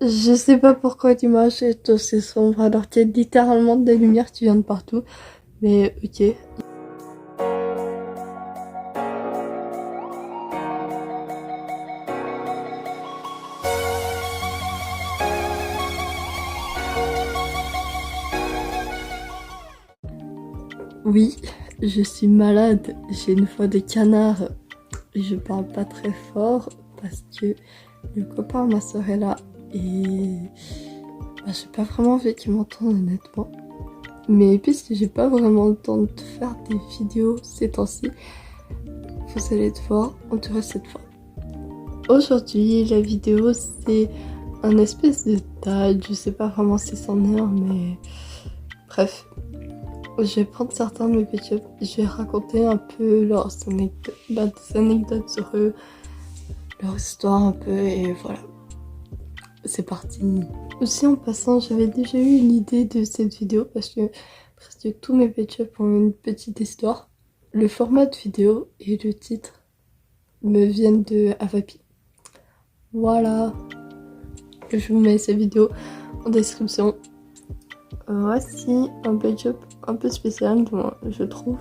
Je sais pas pourquoi l'image est aussi sombre alors qu'il y a littéralement des lumières qui viennent de partout. Mais ok. Oui, je suis malade. J'ai une voix de canard. Je parle pas très fort parce que le copain de ma soeur est là et j'ai pas vraiment envie qu'il m'entende honnêtement. Mais puisque j'ai pas vraiment le temps de faire des vidéos ces temps-ci, vous allez devoir endurer cette fois. Aujourd'hui, la vidéo c'est un espèce de tag, je sais pas vraiment si c'en est un, mais bref. Je vais prendre certains de mes pet-ups, je vais raconter un peu des anecdotes sur eux, leur histoire un peu, et voilà. C'est parti. Aussi en passant, j'avais déjà eu une idée de cette vidéo parce que presque tous mes pet-ups ont une petite histoire. Le format de vidéo et le titre me viennent de Avapi. Voilà. Je vous mets ces vidéos en description. Voici un pet-up un peu spécial, moi, je trouve.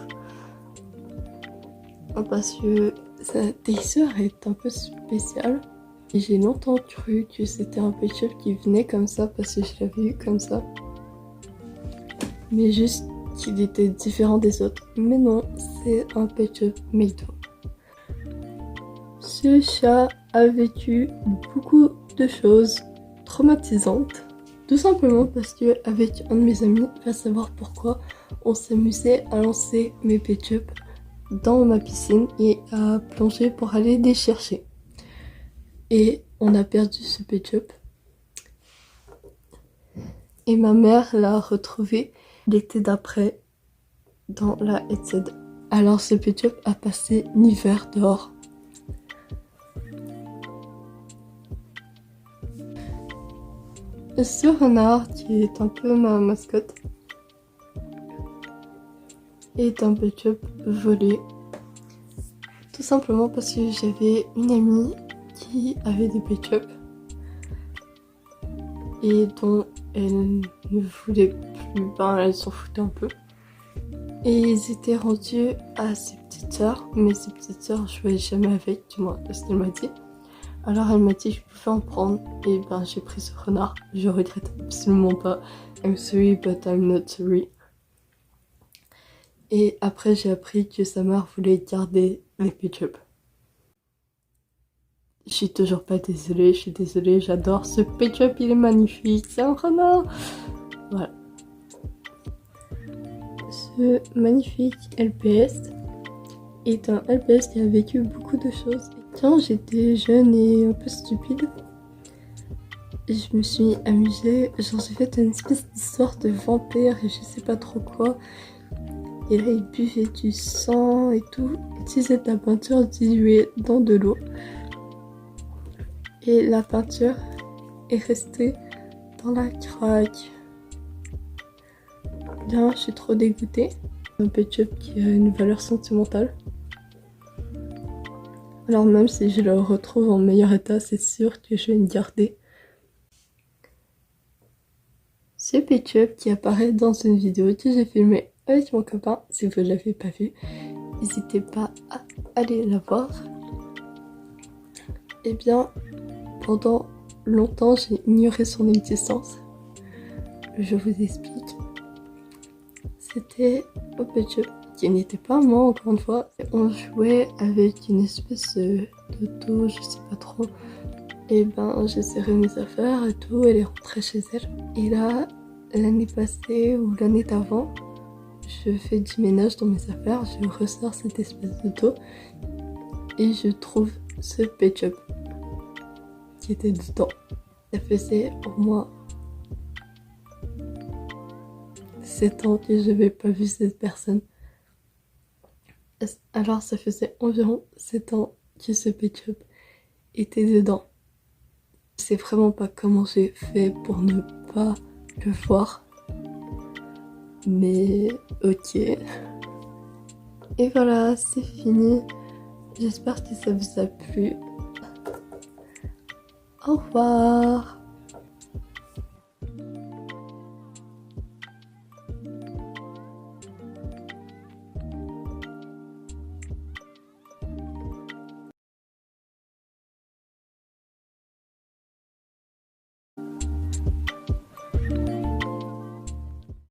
Parce que sa texture est un peu spéciale. Et j'ai longtemps cru que c'était un pet-up qui venait comme ça parce que je l'avais eu comme ça. Mais juste qu'il était différent des autres. Mais non, c'est un pet-up Meido. Ce chat a vécu beaucoup de choses traumatisantes. Tout simplement parce que avec un de mes amis, va savoir pourquoi, on s'amusait à lancer mes pet-up dans ma piscine et à plonger pour aller les chercher. Et on a perdu ce pet-up. Et ma mère l'a retrouvé l'été d'après dans la headset. Alors ce pet-up a passé l'hiver dehors. Ce renard, qui est un peu ma mascotte, est un pet-up volé. Tout simplement parce que j'avais une amie qui avait des pet-up et dont elle ne voulait plus, elle s'en foutait un peu. Et ils étaient rendus à ses petites sœurs, mais ses petites sœurs je jouais jamais avec, du moins c'est ce qu'elle m'a dit. Alors elle m'a dit que je pouvais en prendre et j'ai pris ce renard. Je regrette absolument pas. I'm sorry but I'm not sorry. Et après j'ai appris que sa mère voulait garder les pet-up. Je suis toujours pas désolée, je suis désolée, j'adore ce pet-up, il est magnifique, c'est un renard. Voilà. Ce magnifique LPS est un LPS qui a vécu beaucoup de choses. Quand j'étais jeune et un peu stupide, je me suis amusée, j'ai fait une espèce d'histoire de vampire et je sais pas trop quoi. Et là il buvait du sang et tout, utilisait de la peinture diluée dans de l'eau. Et la peinture est restée dans la craque. Là, je suis trop dégoûtée. Un pet-up qui a une valeur sentimentale. Alors même si je le retrouve en meilleur état, c'est sûr que je vais le garder. Ce pet-up qui apparaît dans une vidéo que j'ai filmée avec mon copain, si vous ne l'avez pas vu, n'hésitez pas à aller la voir. Eh bien, pendant longtemps, j'ai ignoré son existence. Je vous explique. C'était un pet-up qui n'était pas moi encore une fois. On jouait avec une espèce d'auto, je sais pas trop. Et j'ai serré mes affaires et tout, elle est rentrée chez elle. Et là, l'année passée ou l'année d'avant, je fais du ménage dans mes affaires, je ressors cette espèce d'auto et je trouve ce pet-up qui était dedans. Ça faisait au moins 7 ans que je n'avais pas vu cette personne. Alors ça faisait environ 7 ans que ce pet-up était dedans. Je sais vraiment pas comment j'ai fait pour ne pas le voir. Mais ok. Et voilà, c'est fini. J'espère que ça vous a plu. Au revoir.